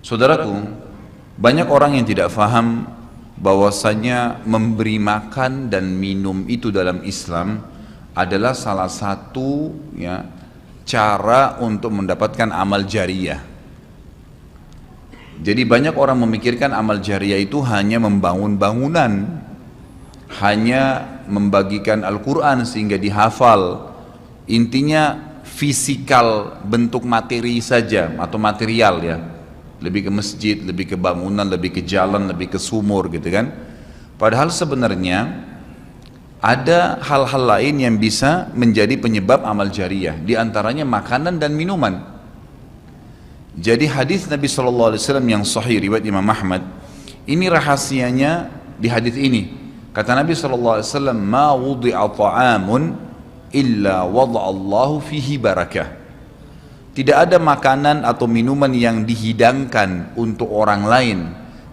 Saudaraku, banyak orang yang tidak faham bahwasanya memberi makan dan minum itu dalam Islam adalah salah satu cara untuk mendapatkan amal jariyah. Jadi banyak orang memikirkan amal jariyah itu hanya membangun bangunan, hanya membagikan Al-Quran sehingga dihafal. Intinya fisikal, bentuk materi saja atau material ya. Lebih ke masjid, lebih ke bangunan, lebih ke jalan, lebih ke sumur gitu kan. Padahal sebenarnya ada hal-hal lain yang bisa menjadi penyebab amal jariyah, di antaranya makanan dan minuman. Jadi hadis Nabi SAW yang sahih riwayat Imam Ahmad, ini rahasianya di hadis ini. Kata Nabi SAW, ma wudi'a ta'amun illa wada'allahu fihi barakah. Tidak ada makanan atau minuman yang dihidangkan untuk orang lain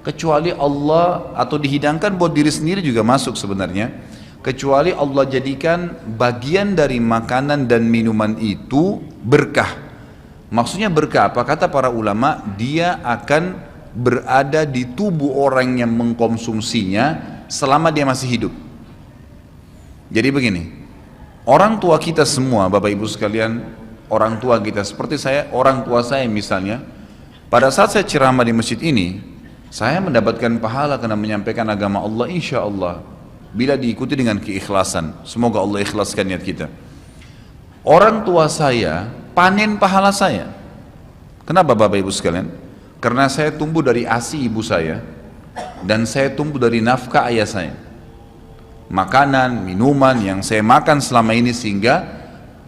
kecuali Allah, atau dihidangkan buat diri sendiri juga masuk sebenarnya, kecuali Allah jadikan bagian dari makanan dan minuman itu berkah. Maksudnya berkah apa? Kata para ulama, dia akan berada di tubuh orang yang mengkonsumsinya selama dia masih hidup. Jadi begini, orang tua kita semua, Bapak Ibu sekalian, orang tua kita seperti saya, orang tua saya misalnya, pada saat saya ceramah di masjid ini, saya mendapatkan pahala karena menyampaikan agama Allah, insya Allah, bila diikuti dengan keikhlasan. Semoga Allah ikhlaskan niat kita. Orang tua saya panen pahala saya. Kenapa Bapak Ibu sekalian? Karena saya tumbuh dari ASI ibu saya, dan saya tumbuh dari nafkah ayah saya. Makanan, minuman yang saya makan selama ini sehingga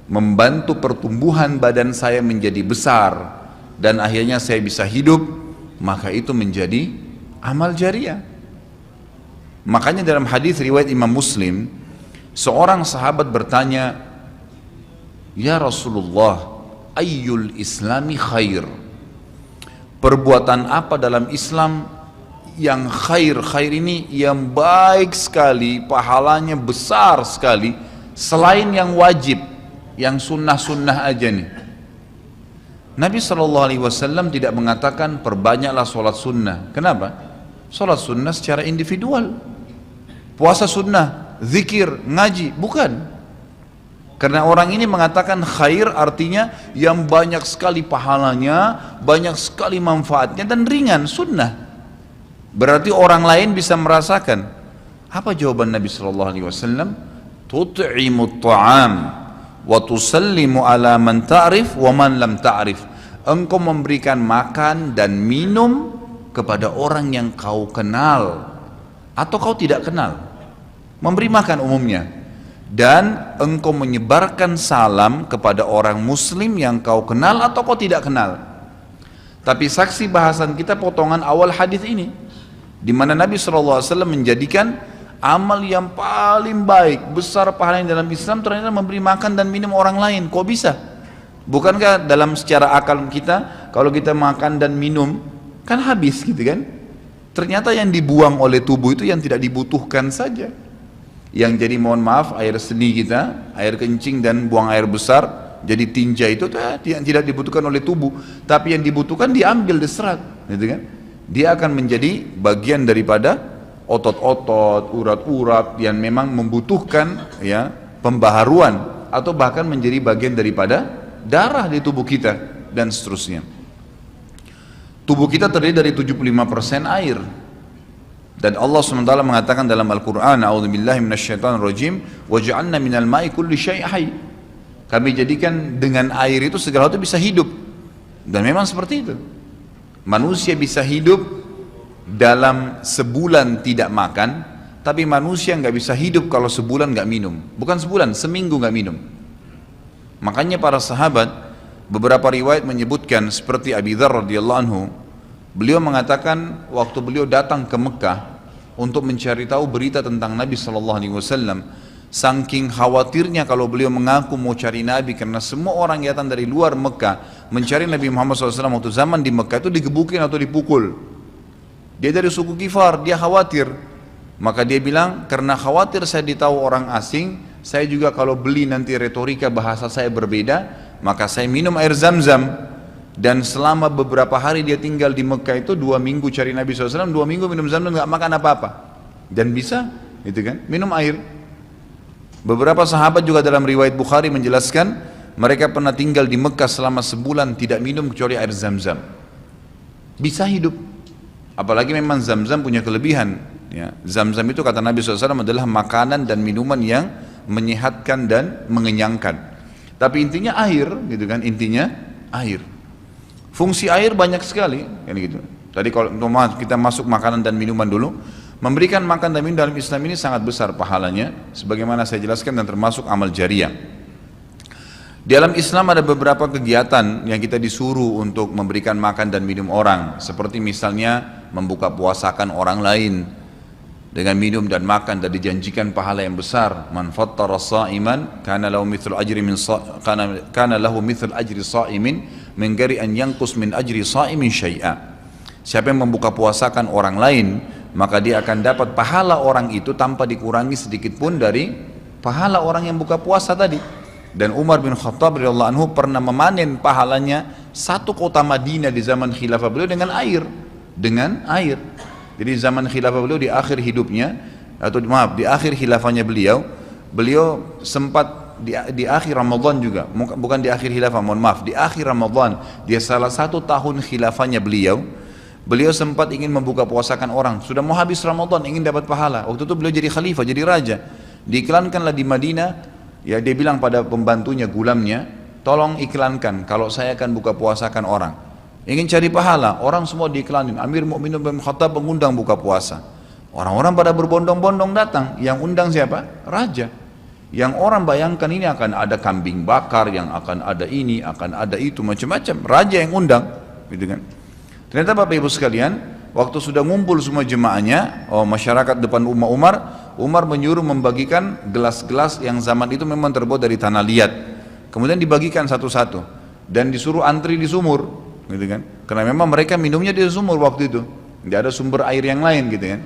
membantu pertumbuhan badan saya menjadi besar, dan akhirnya saya bisa hidup, maka itu menjadi amal jariyah. Makanya dalam hadis riwayat Imam Muslim, seorang sahabat bertanya, ya Rasulullah, ayyul islami khair, perbuatan apa dalam Islam yang khair? Khair ini yang baik sekali, pahalanya besar sekali, selain yang wajib, yang sunnah-sunnah aja nih. Nabi SAW tidak mengatakan perbanyaklah sholat sunnah. Kenapa? Sholat sunnah secara individual, puasa sunnah, zikir, ngaji, bukan. Karena orang ini mengatakan khair artinya yang banyak sekali pahalanya, banyak sekali manfaatnya, dan ringan, sunnah. Berarti orang lain bisa merasakan. Apa jawaban Nabi SAW? Tut'imut ta'am wa tusallimu ala man ta'rif wa man lam ta'rif. Engkau memberikan makan dan minum kepada orang yang kau kenal atau kau tidak kenal. Memberi makan umumnya. Dan engkau menyebarkan salam kepada orang muslim yang kau kenal atau kau tidak kenal. Tapi saksi bahasan kita potongan awal hadis ini, di mana Nabi SAW menjadikan amal yang paling baik, besar pahalanya dalam Islam, ternyata memberi makan dan minum orang lain. Kok bisa? Bukankah dalam secara akal kita, kalau kita makan dan minum kan habis gitu kan? Ternyata yang dibuang oleh tubuh itu yang tidak dibutuhkan saja. Yang jadi, mohon maaf, air seni kita, air kencing dan buang air besar, jadi tinja itu yang tidak dibutuhkan oleh tubuh, tapi yang dibutuhkan diambil, diserat, gitu kan? Dia akan menjadi bagian daripada otot-otot, urat-urat yang memang membutuhkan pembaharuan, atau bahkan menjadi bagian daripada darah di tubuh kita dan seterusnya. Tubuh kita terdiri dari 75% air. Dan Allah SWT mengatakan dalam Al-Quran, a'udzubillahi minasyaitonirrajim, waja'alna minal ma'i kulli syai' hayy. Kami jadikan dengan air itu segala itu bisa hidup. Dan memang seperti itu. Manusia bisa hidup dalam sebulan tidak makan, tapi manusia nggak bisa hidup kalau sebulan nggak minum. Bukan sebulan, seminggu nggak minum. Makanya para sahabat, beberapa riwayat menyebutkan seperti Abi Dzar radhiyallahu anhu, beliau mengatakan waktu beliau datang ke Mekah untuk mencari tahu berita tentang Nabi SAW, saking khawatirnya kalau beliau mengaku mau cari Nabi, karena semua orang yang datang dari luar Mekah mencari Nabi Muhammad SAW waktu zaman di Mekah itu digebukin atau dipukul. Dia dari suku Kifar, dia khawatir. Maka dia bilang, karena khawatir saya ditahu orang asing, saya juga kalau beli nanti retorika bahasa saya berbeda, maka saya minum air Zam-Zam. dan selama beberapa hari dia tinggal di Mekah itu 2 minggu cari Nabi SAW, 2 minggu minum Zamzam nggak makan apa-apa dan bisa itu kan minum air. Beberapa sahabat juga dalam riwayat Bukhari menjelaskan mereka pernah tinggal di Mekah selama sebulan tidak minum kecuali air Zamzam, bisa hidup. Apalagi memang Zamzam punya kelebihan ya. Zamzam itu kata Nabi SAW adalah makanan dan minuman yang menyehatkan dan mengenyangkan. Tapi intinya air gitu kan, intinya air. Fungsi air banyak sekali kan gitu. Tadi kalau kita masuk makanan dan minuman dulu, memberikan makan dan minum dalam Islam ini sangat besar pahalanya, sebagaimana saya jelaskan, dan termasuk amal jariah. Di dalam Islam ada beberapa kegiatan yang kita disuruh untuk memberikan makan dan minum orang, seperti misalnya membuka puasakan orang lain dengan minum dan makan, dan dijanjikan pahala yang besar. Man fattara sha'iman kana lahu mithlu ajri sha'imin min ghairi an yanqus min ajri sha'imin syai'a. Siapa yang membuka puasakan orang lain, maka dia akan dapat pahala orang itu tanpa dikurangi sedikit pun dari pahala orang yang buka puasa tadi. Dan Umar bin Khattab radhiyallahu anhu pernah memanen pahalanya 1 kota Madinah di zaman khilafah beliau dengan air. Jadi zaman khilafah beliau di akhir hidupnya, atau maaf di akhir khilafahnya beliau sempat di akhir Ramadan juga, bukan di akhir khilafah, mohon maaf, di akhir Ramadan, dia salah 1 tahun khilafahnya beliau sempat ingin membuka puasakan orang, sudah mau habis Ramadan, ingin dapat pahala. Waktu itu beliau jadi khalifah, jadi raja, diiklankanlah di Madinah, ya dia bilang pada pembantunya, gulamnya, tolong iklankan kalau saya akan buka puasakan orang. Ingin cari pahala, orang semua diiklanin. Amir Mu'minin bin Khattab mengundang buka puasa. Orang-orang pada berbondong-bondong datang. Yang undang siapa? Raja. Yang orang bayangkan ini akan ada kambing bakar, yang akan ada ini, akan ada itu, macam-macam. Raja yang undang, gitu kan? Ternyata Bapak Ibu sekalian, waktu sudah ngumpul semua jemaahnya, masyarakat depan Umar menyuruh membagikan gelas-gelas yang zaman itu memang terbuat dari tanah liat. Kemudian dibagikan satu-satu dan disuruh antri di sumur. Gitu kan? Karena memang mereka minumnya di sumur waktu itu, tidak ada sumber air yang lain gitu kan.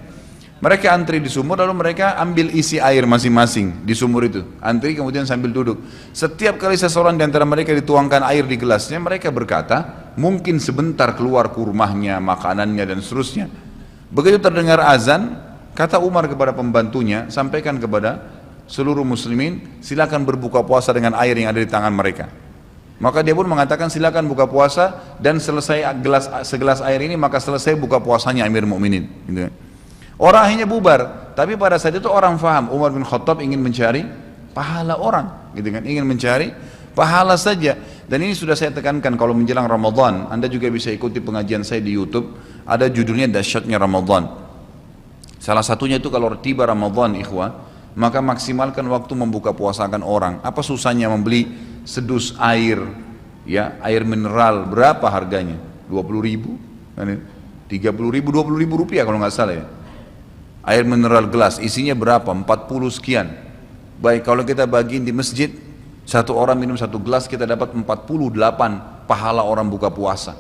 Mereka antri di sumur, lalu mereka ambil isi air masing-masing di sumur itu, antri kemudian sambil duduk. Setiap kali seseorang di antara mereka dituangkan air di gelasnya, mereka berkata, mungkin sebentar keluar kurmahnya, makanannya dan seterusnya. Begitu terdengar azan, kata Umar kepada pembantunya, sampaikan kepada seluruh muslimin, silakan berbuka puasa dengan air yang ada di tangan mereka. Maka dia pun mengatakan silakan buka puasa, dan selesai segelas air ini maka selesai buka puasanya Amir Mu'minin gitu. Orang akhirnya bubar, tapi pada saat itu orang faham Umar bin Khattab ingin mencari pahala orang gitu kan, ingin mencari pahala saja. Dan ini sudah saya tekankan, kalau menjelang Ramadan Anda juga bisa ikuti pengajian saya di YouTube, ada judulnya Dahsyatnya Ramadan. Salah satunya itu kalau tiba Ramadan ikhwah, maka maksimalkan waktu membuka puasakan orang. Apa susahnya membeli sedus air, ya air mineral, berapa harganya? 20.000, 30.000, 20.000 rupiah kalau nggak salah ya. Air mineral gelas isinya berapa? 40 sekian. Baik, kalau kita bagiin di masjid, satu orang minum 1 gelas, kita dapat 48 pahala orang buka puasa.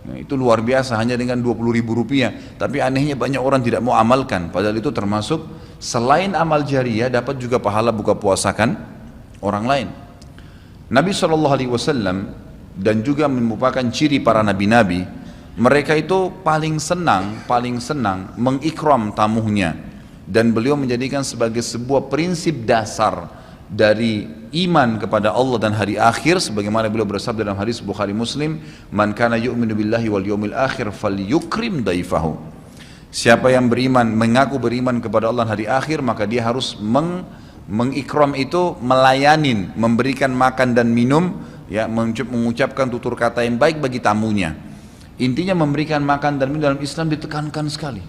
Nah, itu luar biasa hanya dengan 20.000 rupiah. Tapi anehnya banyak orang tidak mau amalkan, padahal itu termasuk selain amal jariah, dapat juga pahala buka puasakan orang lain. Nabi SAW dan juga merupakan ciri para nabi-nabi, mereka itu paling senang mengikram tamunya, dan beliau menjadikan sebagai sebuah prinsip dasar dari iman kepada Allah dan hari akhir, sebagaimana beliau bersabda dalam hadis Bukhari Muslim, man kana yu'minu billahi wal yawmil akhir falyukrim daifahu. Siapa yang beriman, mengaku beriman kepada Allah dan hari akhir, maka dia harus mengikram itu, melayanin, memberikan makan dan minum, ya, mengucapkan tutur kata yang baik bagi tamunya. Intinya memberikan makan dan minum dalam Islam ditekankan sekali,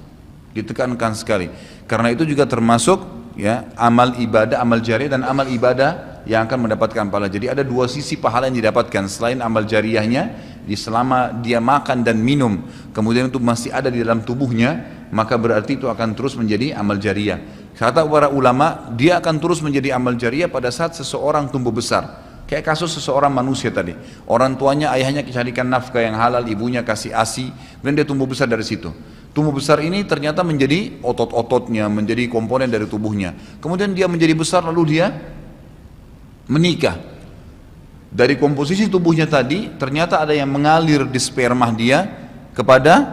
karena itu juga termasuk, ya, amal ibadah, amal jariah dan amal ibadah yang akan mendapatkan pahala. Jadi ada 2 sisi pahala yang didapatkan selain amal jariahnya, selama dia makan dan minum kemudian itu masih ada di dalam tubuhnya, maka berarti itu akan terus menjadi amal jariah. Kata para ulama, dia akan terus menjadi amal jariah pada saat seseorang tumbuh besar. Kayak kasus seseorang manusia tadi, orang tuanya, ayahnya carikan nafkah yang halal, ibunya kasih ASI, kemudian dia tumbuh besar dari situ. Tumbuh besar ini ternyata menjadi otot-ototnya, menjadi komponen dari tubuhnya. Kemudian dia menjadi besar, lalu dia menikah. Dari komposisi tubuhnya tadi, ternyata ada yang mengalir di sperma dia kepada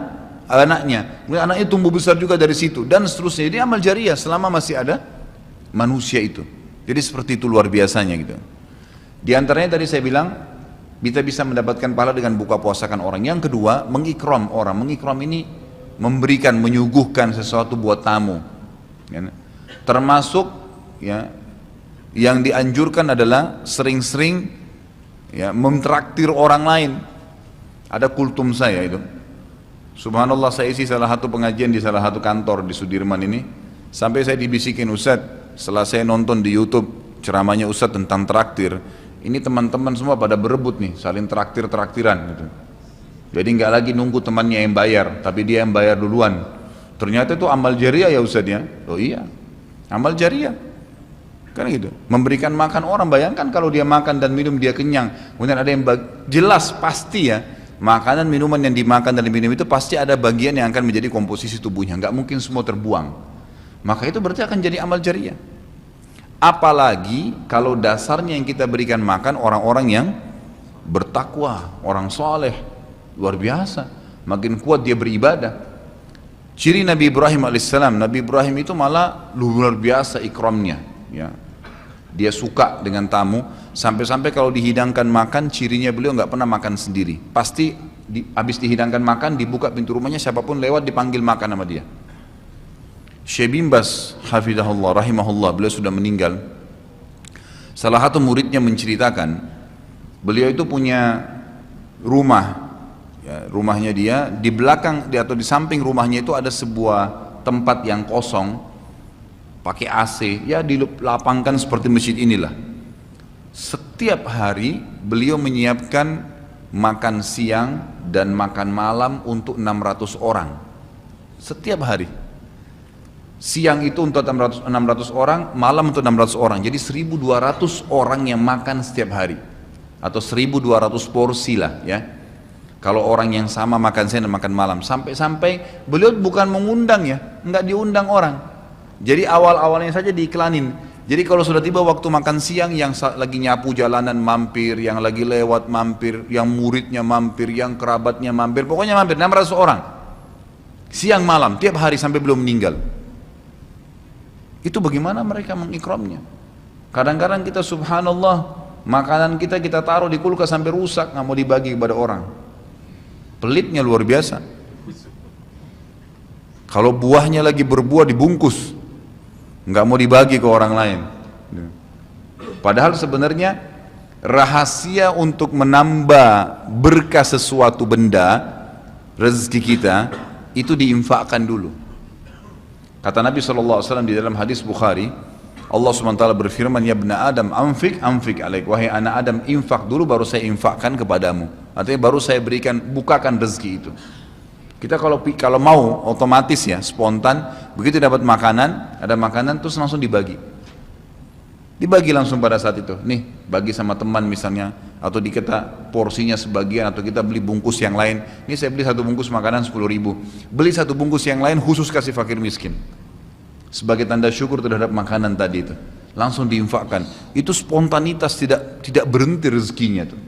anaknya. Kemudian anaknya tumbuh besar juga dari situ, dan seterusnya. Jadi amal jariah selama masih ada manusia itu. Jadi seperti itu luar biasanya gitu. Di antaranya tadi saya bilang, kita bisa mendapatkan pahala dengan buka puasakan orang. Yang kedua, mengikram orang. Mengikram ini memberikan, menyuguhkan sesuatu buat tamu. Ya. Termasuk ya, yang dianjurkan adalah sering-sering ya, mentraktir orang lain. Ada kultum saya itu. Subhanallah, saya isi salah satu pengajian di salah satu kantor di Sudirman ini. Sampai saya dibisikin, Ustadz, setelah saya nonton di YouTube ceramahnya Ustadz tentang traktir, ini teman-teman semua pada berebut nih, saling traktir-traktiran gitu. Jadi nggak lagi nunggu temannya yang bayar, tapi dia yang bayar duluan. Ternyata itu amal jariah ya Ustadz ya. Oh iya, amal jariah. Kan gitu. Memberikan makan orang, bayangkan kalau dia makan dan minum dia kenyang. Kemudian ada yang jelas pasti ya, makanan minuman yang dimakan dan diminum itu pasti ada bagian yang akan menjadi komposisi tubuhnya. Nggak mungkin semua terbuang. Maka itu berarti akan jadi amal jariah. Apalagi kalau dasarnya yang kita berikan makan orang-orang yang bertakwa, orang soleh, luar biasa. Makin kuat dia beribadah. Ciri Nabi Ibrahim alaihissalam, Nabi Ibrahim itu malah luar biasa ikramnya. Ya. Dia suka dengan tamu, sampai-sampai kalau dihidangkan makan, cirinya beliau nggak pernah makan sendiri. Pasti habis dihidangkan makan, dibuka pintu rumahnya, siapapun lewat dipanggil makan sama dia. Syekh bin Baz hafizahullah rahimahullah, beliau sudah meninggal. Salah satu muridnya menceritakan, beliau itu punya rumah, ya, rumahnya dia di belakang atau di samping rumahnya itu ada sebuah tempat yang kosong, pakai AC, ya dilapangkan seperti masjid inilah. Setiap hari beliau menyiapkan makan siang dan makan malam untuk 600 orang. Setiap hari. Siang itu untuk 600 orang, malam untuk 600 orang. Jadi 1200 orang yang makan setiap hari. Atau 1200 porsi lah ya. Kalau orang yang sama makan siang dan makan malam. Sampai-sampai beliau bukan mengundang ya, enggak diundang orang. Jadi awal-awalnya saja diiklanin. Jadi kalau sudah tiba waktu makan siang, yang lagi nyapu jalanan mampir, yang lagi lewat mampir, yang muridnya mampir, yang kerabatnya mampir, pokoknya mampir 600 orang. Siang malam, tiap hari sampai belum meninggal. Itu bagaimana mereka mengikramnya. Kadang-kadang kita subhanallah, makanan kita taruh di kulkas sampai rusak, nggak mau dibagi kepada orang. Pelitnya luar biasa. Kalau buahnya lagi berbuah dibungkus, nggak mau dibagi ke orang lain. Padahal sebenarnya rahasia untuk menambah berkah sesuatu benda, rezeki kita, itu diinfakkan dulu. Kata Nabi SAW di dalam hadis Bukhari, Allah SWT berfirman, ya ibna Adam, anfik alaik, wahai anak Adam, infak dulu baru saya infakkan kepadamu. Artinya baru saya berikan, bukakan rezeki itu. Kita kalau mau otomatis ya, spontan, begitu dapat makanan, ada makanan terus langsung dibagi. Dibagi langsung pada saat itu. Nih, bagi sama teman misalnya, atau kita porsinya sebagian, atau kita beli bungkus yang lain. Ini saya beli satu bungkus makanan 10.000. Beli satu bungkus yang lain khusus kasih fakir miskin. Sebagai tanda syukur terhadap makanan tadi itu. Langsung diinfakkan. Itu spontanitas, tidak berhenti rezekinya tuh.